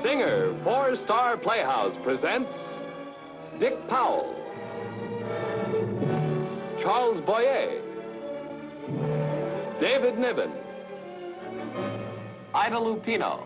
Singer for Star Playhouse presents Dick Powell, Charles Boyer, David Niven, Ida Lupino.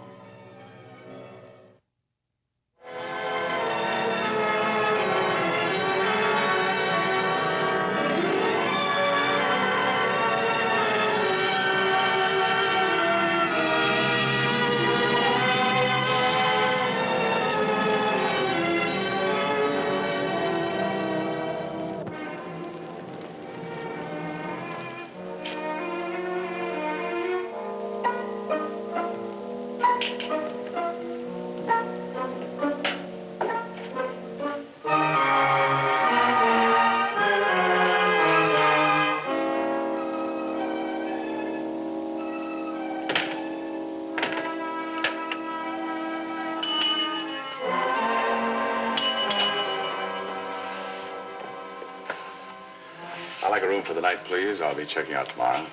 I'd like a room for the night, please. I'll be checking out tomorrow.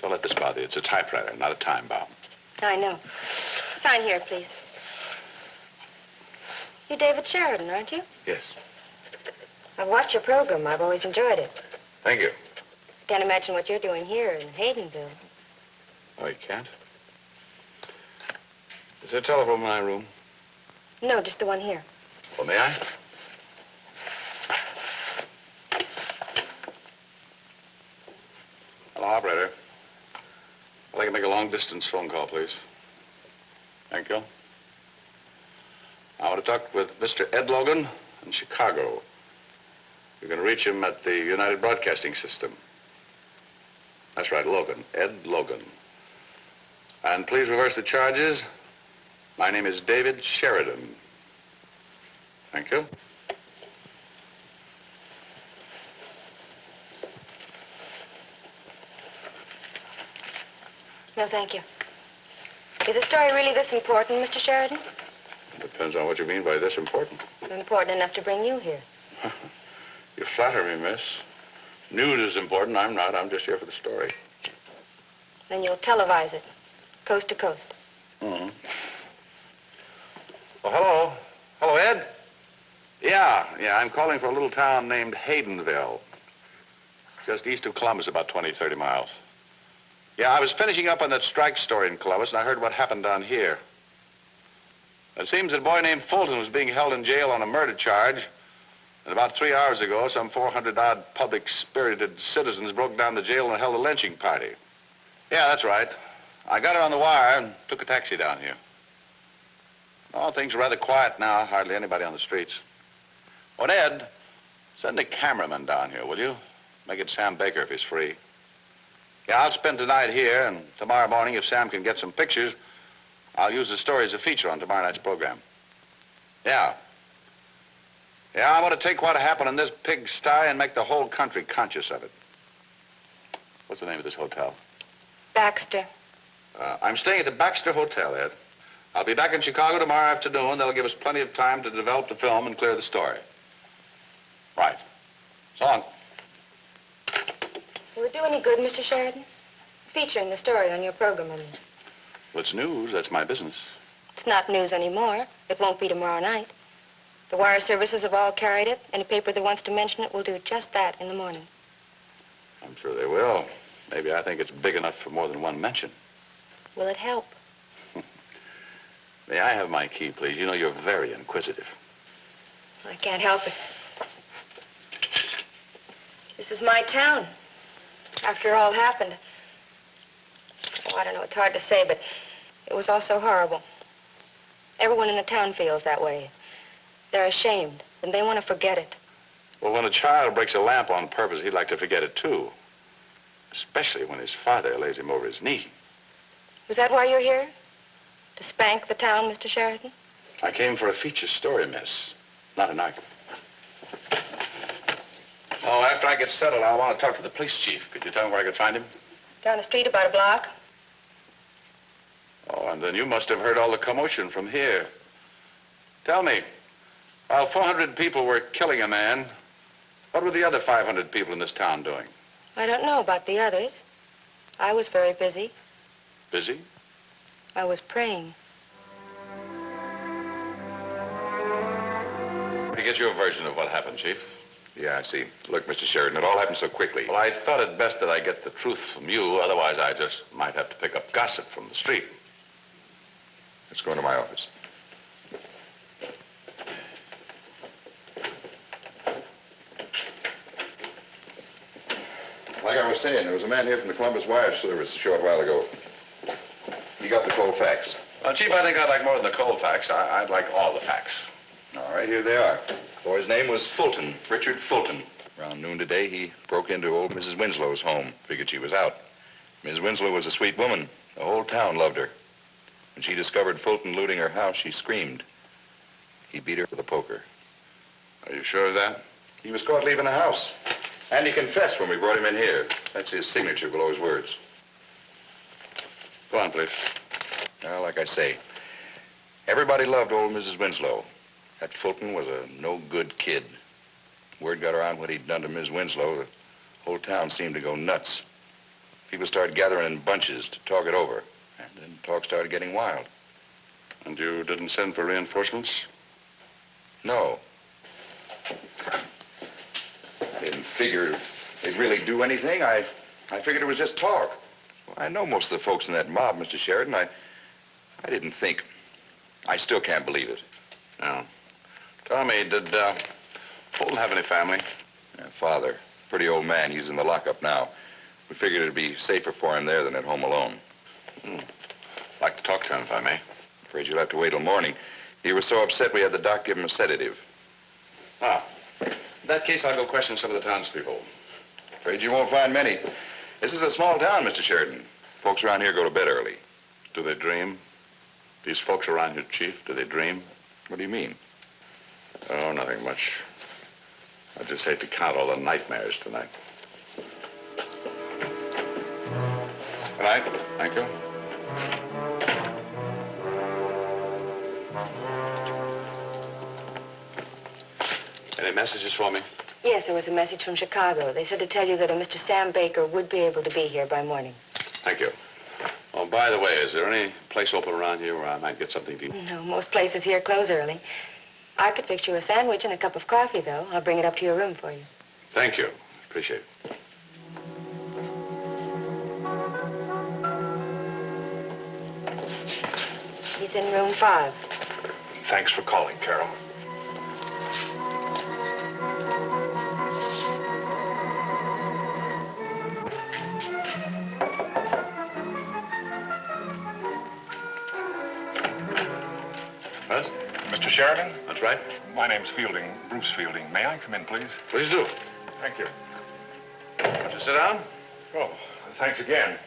Don't let this bother you. It's a typewriter, not a time bomb. I know. Sign here, please. You're David Sheridan, aren't you? Yes. I've watched your program. I've always enjoyed it. Thank you. Can't imagine what you're doing here in Haydenville. Oh, you can't? Is there a telephone in my room? No, just the one here. Well, may I? Hello, operator. I'd like to make a long-distance phone call, please. Thank you. I want to talk with Mr. Ed Logan in Chicago. You can reach him at the United Broadcasting System. That's right, Logan. Ed Logan. And please reverse the charges. My name is David Sheridan. Thank you. No, thank you. Is the story really this important, Mr. Sheridan? Depends on what you mean by this important. Important enough to bring you here. You flatter me, miss. News is important. I'm not. I'm just here for the story. Then you'll televise it, coast to coast. Mm-hmm. Well, hello. Hello, Ed? Yeah, I'm calling for a little town named Haydenville. Just east of Columbus, about 20, 30 miles. Yeah, I was finishing up on that strike story in Columbus, and I heard what happened down here. It seems that a boy named Fulton was being held in jail on a murder charge. And about 3 hours ago, some 400-odd public-spirited citizens broke down the jail and held a lynching party. Yeah, that's right. I got it on the wire and took a taxi down here. Oh, things are rather quiet now. Hardly anybody on the streets. Well, Ed, send a cameraman down here, will you? Make it Sam Baker if he's free. Yeah, I'll spend tonight here, and tomorrow morning, if Sam can get some pictures, I'll use the story as a feature on tomorrow night's program. Yeah, I want to take what happened in this pigsty and make the whole country conscious of it. What's the name of this hotel? Baxter. I'm staying at the Baxter Hotel, Ed. I'll be back in Chicago tomorrow afternoon. That'll give us plenty of time to develop the film and clear the story. Right. So long. Will it do any good, Mr. Sheridan? Featuring the story on your program, I mean. Well, it's news. That's my business. It's not news anymore. It won't be tomorrow night. The wire services have all carried it. Any paper that wants to mention it will do just that in the morning. I'm sure they will. Maybe I think it's big enough for more than one mention. Will it help? May I have my key, please? You know you're very inquisitive. I can't help it. This is my town. After all happened. Oh, I don't know, it's hard to say, but it was all so horrible. Everyone in the town feels that way. They're ashamed, and they want to forget it. Well, when a child breaks a lamp on purpose, he'd like to forget it, too. Especially when his father lays him over his knee. Was that why you're here? To spank the town, Mr. Sheridan? I came for a feature story, miss. Not an argument. Oh, after I get settled, I want to talk to the police chief. Could you tell me where I could find him? Down the street about a block. Oh, and then you must have heard all the commotion from here. Tell me, while 400 people were killing a man, what were the other 500 people in this town doing? I don't know about the others. I was very busy. Busy? I was praying. To get your version of what happened, Chief. Yeah, I see. Look, Mr. Sheridan, it all happened so quickly. Well, I thought it best that I get the truth from you. Otherwise, I just might have to pick up gossip from the street. Let's go into my office. Like I was saying, there was a man here from the Columbus Wire Service a short while ago. He got the cold facts. Well, Chief, I think I'd like more than the cold facts. I'd like all the facts. All right, here they are. The boy's name was Fulton, Richard Fulton. Around noon today, he broke into old Mrs. Winslow's home. Figured she was out. Mrs. Winslow was a sweet woman. The whole town loved her. When she discovered Fulton looting her house, she screamed. He beat her with a poker. Are you sure of that? He was caught leaving the house. And he confessed when we brought him in here. That's his signature below his words. Go on, please. Well, like I say, everybody loved old Mrs. Winslow. That Fulton was a no-good kid. Word got around what he'd done to Miss Winslow. The whole town seemed to go nuts. People started gathering in bunches to talk it over. And then talk started getting wild. And you didn't send for reinforcements? No. I didn't figure they'd really do anything. I figured it was just talk. Well, I know most of the folks in that mob, Mr. Sheridan. I didn't think. I still can't believe it. No. Tell me, did Fulton have any family? Yeah, father. Pretty old man. He's in the lockup now. We figured it'd be safer for him there than at home alone. Like to talk to him, if I may. Afraid you'll have to wait till morning. He was so upset we had the doc give him a sedative. Ah. In that case, I'll go question some of the townspeople. Afraid you won't find many. This is a small town, Mr. Sheridan. Folks around here go to bed early. Do they dream? These folks around here, Chief, do they dream? What do you mean? Oh, nothing much. I just hate to count all the nightmares tonight. Good night. Thank you. Any messages for me? Yes, there was a message from Chicago. They said to tell you that a Mr. Sam Baker would be able to be here by morning. Thank you. Oh, by the way, is there any place open around here where I might get something to eat? No, most places here close early. I could fix you a sandwich and a cup of coffee, though. I'll bring it up to your room for you. Thank you. Appreciate it. He's in room 5. Thanks for calling, Carol. Yes? Mr. Sheridan? That's right. My name's Fielding, Bruce Fielding. May I come in, please? Please do. Thank you. Won't you sit down? Oh, thanks again.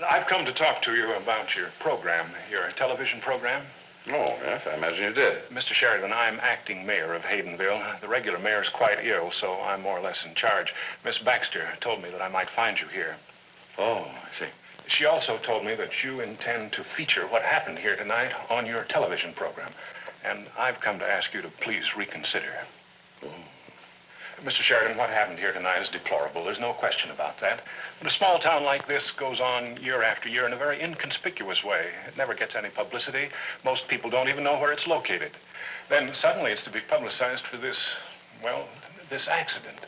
I've come to talk to you about your program, your television program. Oh, yes, I imagine you did. Mr. Sheridan, I'm acting mayor of Haydenville. The regular mayor's quite ill, so I'm more or less in charge. Miss Baxter told me that I might find you here. Oh, I see. She also told me that you intend to feature what happened here tonight on your television program. And I've come to ask you to please reconsider. Oh. Mr. Sheridan, what happened here tonight is deplorable. There's no question about that. But a small town like this goes on year after year in a very inconspicuous way. It never gets any publicity. Most people don't even know where it's located. Then suddenly it's to be publicized for this, well, this accident.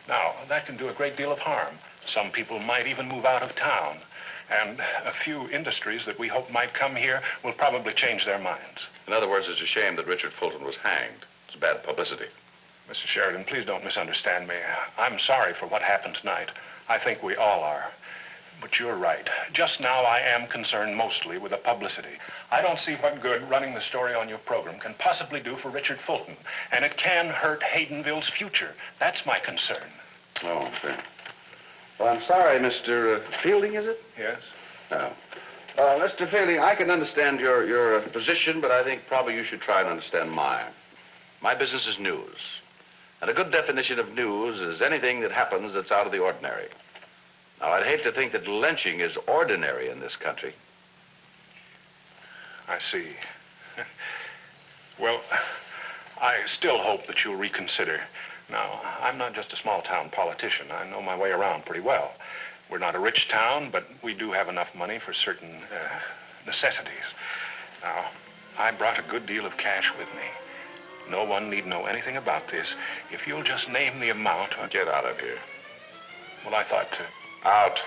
Now, that can do a great deal of harm. Some people might even move out of town. And a few industries that we hope might come here will probably change their minds. In other words, it's a shame that Richard Fulton was hanged. It's bad publicity. Mr. Sheridan, please don't misunderstand me. I'm sorry for what happened tonight. I think we all are. But you're right. Just now, I am concerned mostly with the publicity. I don't see what good running the story on your program can possibly do for Richard Fulton. And it can hurt Haydenville's future. That's my concern. Oh, okay. Well, I'm sorry, Mr. Fielding, is it? Yes? No. Mr. Fielding, I can understand your position, but I think probably you should try and understand mine. My business is news. And a good definition of news is anything that happens that's out of the ordinary. Now, I'd hate to think that lynching is ordinary in this country. I see. Well, I still hope that you'll reconsider. Now, I'm not just a small-town politician. I know my way around pretty well. We're not a rich town, but we do have enough money for certain necessities. Now, I brought a good deal of cash with me. No one need know anything about this. If you'll just name the amount... Get out of here. Well, I thought... Out.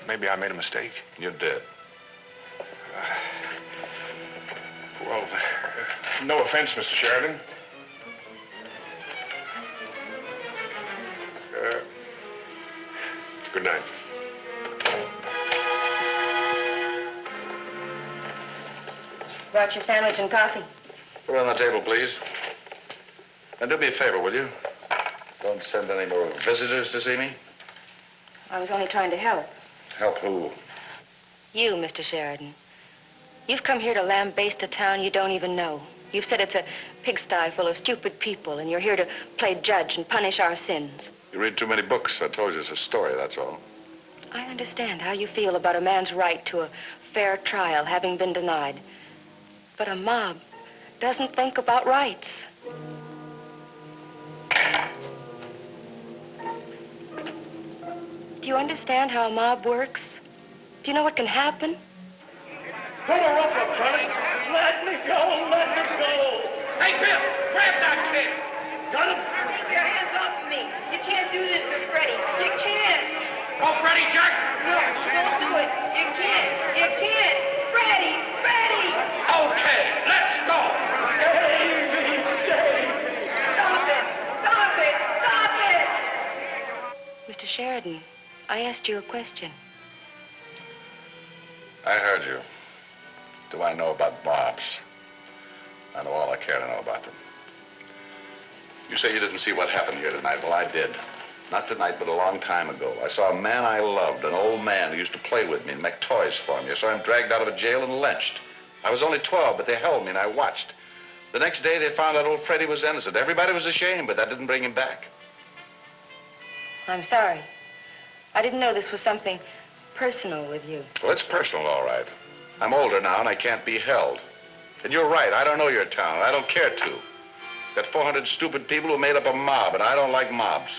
Maybe I made a mistake. You did. Well, no offense, Mr. Sheridan. Good night. Brought your sandwich and coffee. Put it on the table, please. And do me a favor, will you? Don't send any more visitors to see me. I was only trying to help. Help who? You, Mr. Sheridan. You've come here to lambaste a town you don't even know. You've said it's a pigsty full of stupid people, and you're here to play judge and punish our sins. You read too many books. I told you it's a story, that's all. I understand how you feel about a man's right to a fair trial having been denied. But a mob doesn't think about rights. Do you understand how a mob works? Do you know what can happen? Pull her up, Sonny. Let me go, let me go. Hey, Bill, grab that kid. Got him? Take your hands off of me. You can't do this to Freddie. You can't. Oh, Freddie, jerk. No, don't do it. You can't. You can't. Freddie, Freddie. Okay, let's go. Davy, Davy. Stop it. Stop it. Stop it. Mr. Sheridan, I asked you a question. I heard you. Do I know about mobs? I know all I care to know about them. You say you didn't see what happened here tonight. Well, I did. Not tonight, but a long time ago. I saw a man I loved, an old man who used to play with me and make toys for me. I saw him dragged out of a jail and lynched. I was only 12, but they held me and I watched. The next day, they found out old Freddie was innocent. Everybody was ashamed, but that didn't bring him back. I'm sorry. I didn't know this was something personal with you. Well, it's personal, all right. I'm older now and I can't be held. And you're right, I don't know your town. I don't care to. Got 400 stupid people who made up a mob, and I don't like mobs.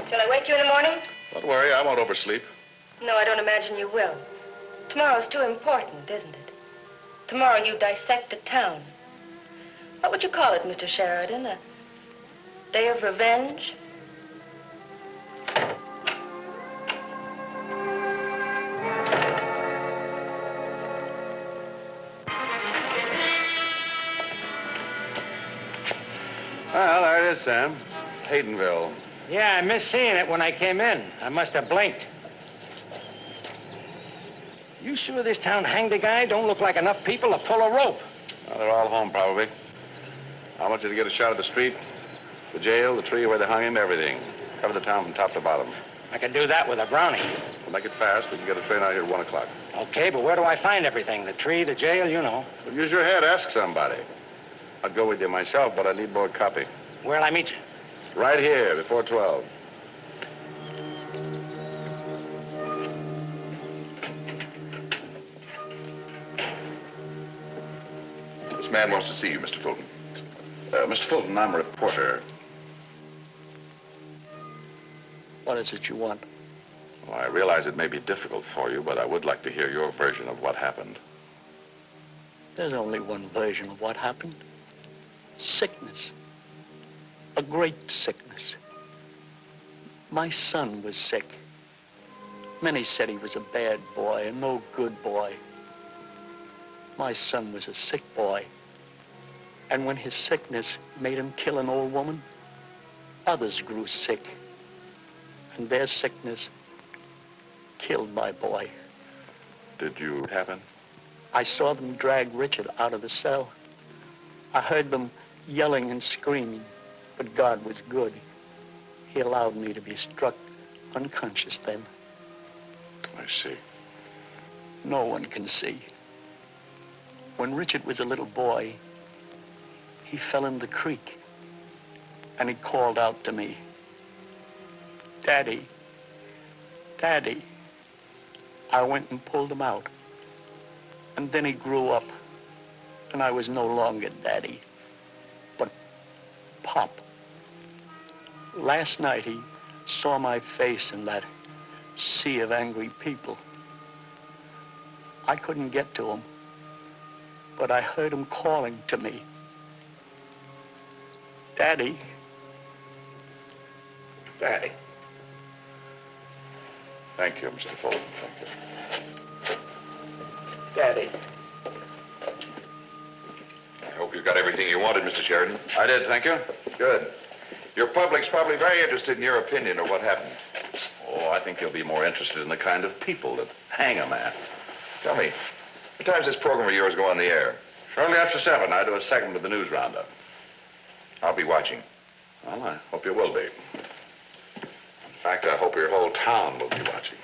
Shall I wake you in the morning? Don't worry, I won't oversleep. No, I don't imagine you will. Tomorrow's too important, isn't it? Tomorrow you dissect a town. What would you call it, Mr. Sheridan? A day of revenge? Well, there it is, Sam. Haydenville. Yeah, I missed seeing it when I came in. I must have blinked. You sure this town hanged a guy? Don't look like enough people to pull a rope. Well, they're all home, probably. I want you to get a shot of the street, the jail, the tree where they hung him, everything. Cover the town from top to bottom. I could do that with a Brownie. We'll make it fast. We can get a train out here at 1 o'clock. Okay, but where do I find everything? The tree, the jail, you know. Well, use your head. Ask somebody. I'd go with you myself, but I need more copy. Where'll I meet you? Right here, before 12. This man wants to see you, Mr. Fulton. Mr. Fulton, I'm a reporter. What is it you want? Well, I realize it may be difficult for you, but I would like to hear your version of what happened. There's only one version of what happened. Sickness. A great sickness. My son was sick. Many said he was a bad boy, a no good boy. My son was a sick boy. And when his sickness made him kill an old woman, others grew sick. And their sickness killed my boy. Did you happen? I saw them drag Richard out of the cell. I heard them yelling and screaming, but God was good. He allowed me to be struck unconscious then. I see. No one can see. When Richard was a little boy, he fell in the creek, and he called out to me, "Daddy, Daddy." I went and pulled him out. And then he grew up. And I was no longer Daddy, but Pop. Last night he saw my face in that sea of angry people. I couldn't get to him, but I heard him calling to me. Daddy. Daddy. Thank you, Mr. Fulton. Thank you. Daddy. I hope you got everything you wanted, Mr. Sheridan. I did, thank you. Good. Your public's probably very interested in your opinion of what happened. Oh, I think you'll be more interested in the kind of people that hang a man. Tell me, what time's this program of yours go on the air? Shortly after 7, I do a segment of the news roundup. I'll be watching. Well, I hope you will be. In fact, I hope your whole town will be watching.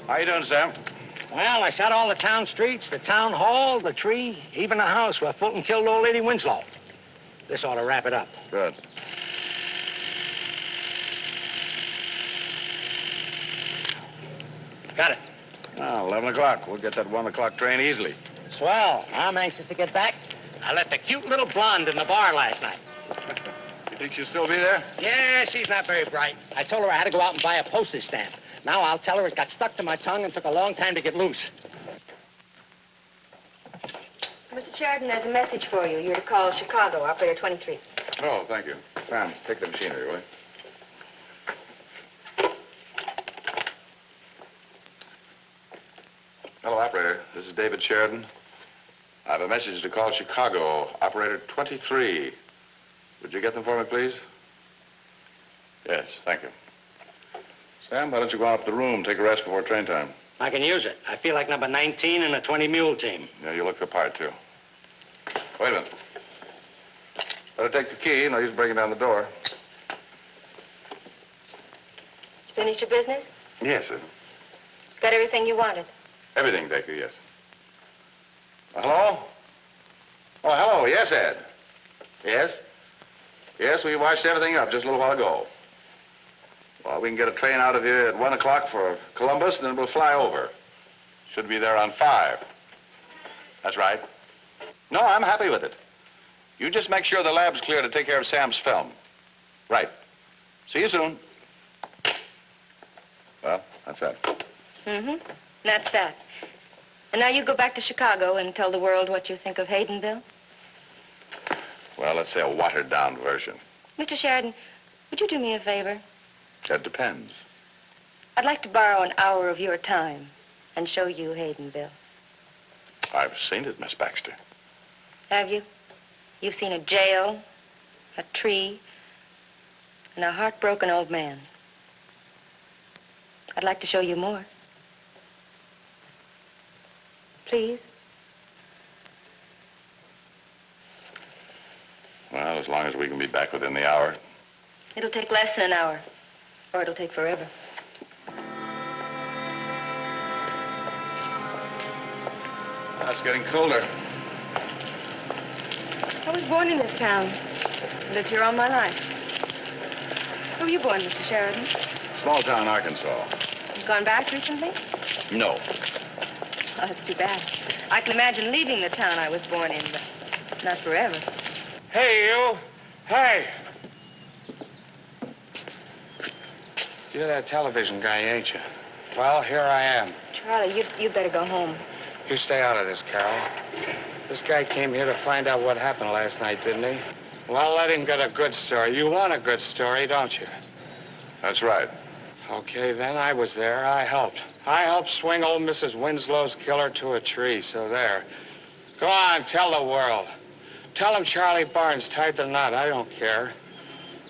How you doing, Sam? Well, I shot all the town streets, the town hall, the tree, even the house where Fulton killed old Lady Winslow. This ought to wrap it up. Good. Got it. Well, 11 o'clock. We'll get that 1 o'clock train easily. Swell. I'm anxious to get back. I left a cute little blonde in the bar last night. You think she'll still be there? Yeah, she's not very bright. I told her I had to go out and buy a postage stamp. Now I'll tell her it got stuck to my tongue and took a long time to get loose. Mr. Sheridan, there's a message for you. You're to call Chicago, operator 23. Oh, thank you. Sam, take the machinery, will you? Hello, operator. This is David Sheridan. I have a message to call Chicago, operator 23. Would you get them for me, please? Yes, thank you. Sam, why don't you go on up to the room, take a rest before train time? I can use it. I feel like number 19 in a 20-mule team. Yeah, you look the part, too. Wait a minute. Better take the key. No use breaking down the door. Finished your business? Yes, sir. Got everything you wanted? Everything, Baker, yes. Hello? Oh, hello. Yes, Ed. Yes? Yes, we watched everything up just a little while ago. Well, we can get a train out of here at 1 o'clock for Columbus, and then we'll fly over. Should be there on 5. That's right. No, I'm happy with it. You just make sure the lab's clear to take care of Sam's film. Right. See you soon. Well, that's that. Mm-hmm. That's that. And now you go back to Chicago and tell the world what you think of Haydenville. Well, let's say a watered-down version. Mr. Sheridan, would you do me a favor? That depends. I'd like to borrow an hour of your time and show you Haydenville. I've seen it, Miss Baxter. Have you? You've seen a jail, a tree, and a heartbroken old man. I'd like to show you more. Please? Well, as long as we can be back within the hour. It'll take less than an hour, or it'll take forever. It's getting colder. I was born in this town. Lived here all my life. Where were you born, Mr. Sheridan? Small town, Arkansas. You've gone back recently? No. Oh, that's too bad. I can imagine leaving the town I was born in, but not forever. Hey, you. Hey. You're that television guy, ain't you? Well, here I am. Charlie, you better go home. You stay out of this, Carol. This guy came here to find out what happened last night, didn't he? Well, let him get a good story. You want a good story, don't you? That's right. Okay, then I was there. I helped. I helped swing old Mrs. Winslow's killer to a tree, so there. Go on, tell the world. Tell him Charlie Barnes tied the knot. I don't care.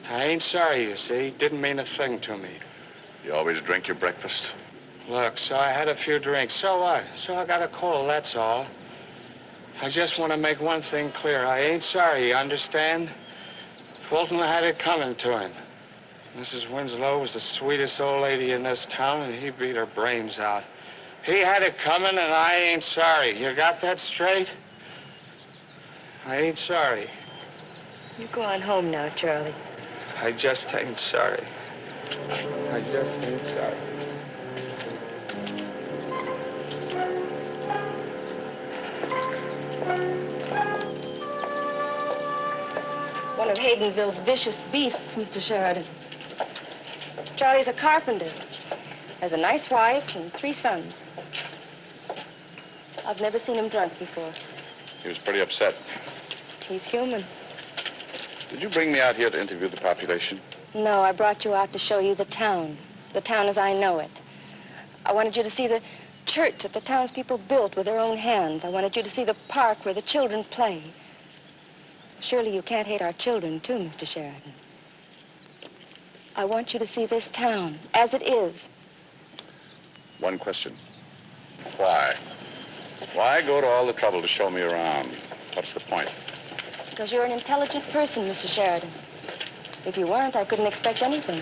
I ain't sorry, you see. Didn't mean a thing to me. You always drink your breakfast? Look, so I had a few drinks. So what? So I got a cold, that's all. I just want to make one thing clear. I ain't sorry, you understand? Fulton had it coming to him. Mrs. Winslow was the sweetest old lady in this town, and he beat her brains out. He had it coming, and I ain't sorry. You got that straight? I ain't sorry. You go on home now, Charlie. I just ain't sorry. I just ain't sorry. One of Haydenville's vicious beasts, Mr. Sheridan. Charlie's a carpenter. Has a nice wife and 3 sons. I've never seen him drunk before. He was pretty upset. He's human. Did you bring me out here to interview the population? No, I brought you out to show you the town as I know it. I wanted you to see the church that the townspeople built with their own hands. I wanted you to see the park where the children play. Surely you can't hate our children, too, Mr. Sheridan. I want you to see this town as it is. One question. Why? Why go to all the trouble to show me around? What's the point? Because you're an intelligent person, Mr. Sheridan. If you weren't, I couldn't expect anything.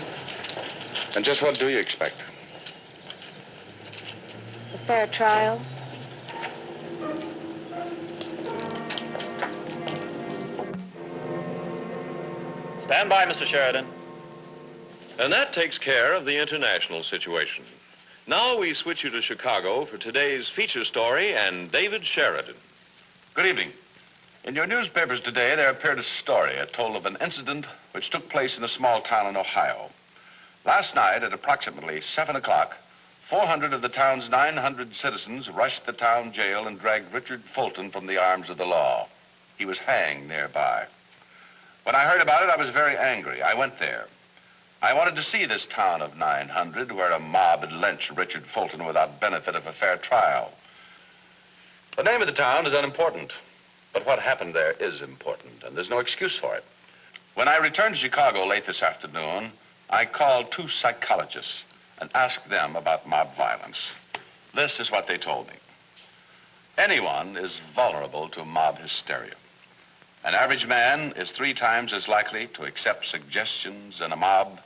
And just what do you expect? A fair trial. Stand by, Mr. Sheridan. And that takes care of the international situation. Now we switch you to Chicago for today's feature story and David Sheridan. Good evening. In your newspapers today, there appeared a story told of an incident which took place in a small town in Ohio. Last night at approximately 7 o'clock, 400 of the town's 900 citizens rushed the town jail and dragged Richard Fulton from the arms of the law. He was hanged nearby. When I heard about it, I was very angry. I went there. I wanted to see this town of 900 where a mob had lynched Richard Fulton without benefit of a fair trial. The name of the town is unimportant, but what happened there is important, and there's no excuse for it. When I returned to Chicago late this afternoon, I called 2 psychologists and asked them about mob violence. This is what they told me. Anyone is vulnerable to mob hysteria. An average man is 3 times as likely to accept suggestions in a mob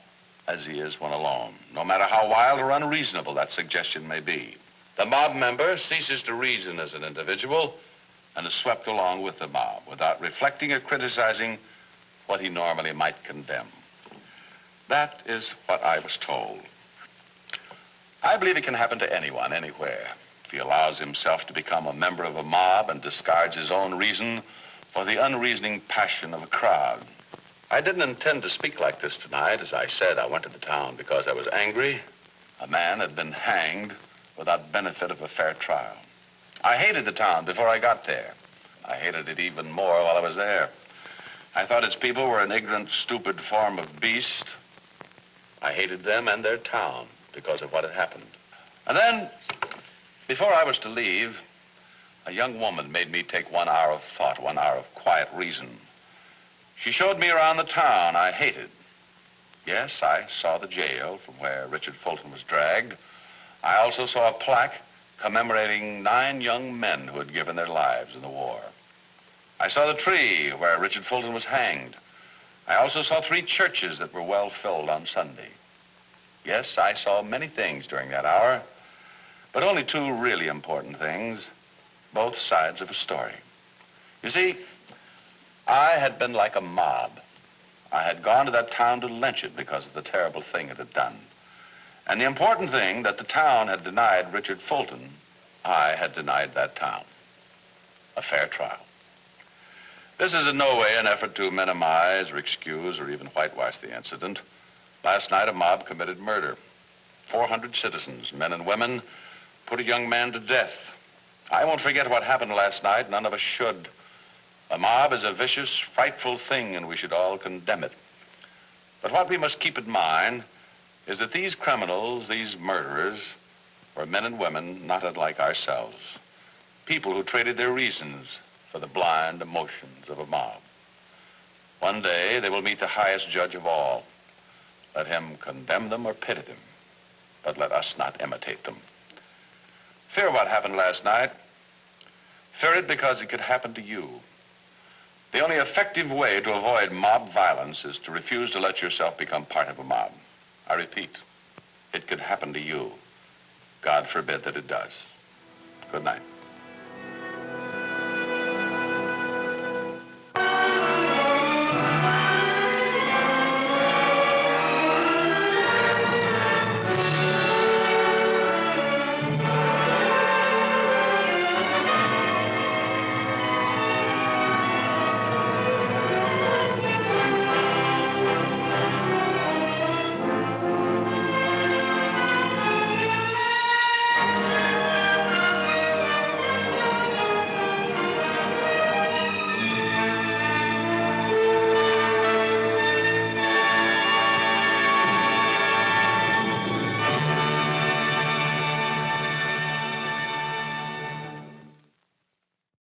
as he is when alone, no matter how wild or unreasonable that suggestion may be. The mob member ceases to reason as an individual and is swept along with the mob without reflecting or criticizing what he normally might condemn. That is what I was told. I believe it can happen to anyone, anywhere, if he allows himself to become a member of a mob and discards his own reason for the unreasoning passion of a crowd. I didn't intend to speak like this tonight. As I said, I went to the town because I was angry. A man had been hanged without benefit of a fair trial. I hated the town before I got there. I hated it even more while I was there. I thought its people were an ignorant, stupid form of beast. I hated them and their town because of what had happened. And then, before I was to leave, a young woman made me take 1 hour of thought, 1 hour of quiet reason. She showed me around the town I hated. Yes, I saw the jail from where Richard Fulton was dragged. I also saw a plaque commemorating 9 young men who had given their lives in the war. I saw the tree where Richard Fulton was hanged. I also saw 3 churches that were well filled on Sunday. Yes, I saw many things during that hour, but only 2 really important things, both sides of a story. You see, I had been like a mob. I had gone to that town to lynch it because of the terrible thing it had done. And the important thing, that the town had denied Richard Fulton, I had denied that town a fair trial. This is in no way an effort to minimize or excuse or even whitewash the incident. Last night, a mob committed murder. 400 citizens, men and women, put a young man to death. I won't forget what happened last night. None of us should. A mob is a vicious, frightful thing, and we should all condemn it. But what we must keep in mind is that these criminals, these murderers, were men and women not unlike ourselves. People who traded their reasons for the blind emotions of a mob. One day, they will meet the highest judge of all. Let him condemn them or pity them, but let us not imitate them. Fear what happened last night. Fear it because it could happen to you. The only effective way to avoid mob violence is to refuse to let yourself become part of a mob. I repeat, it could happen to you. God forbid that it does. Good night.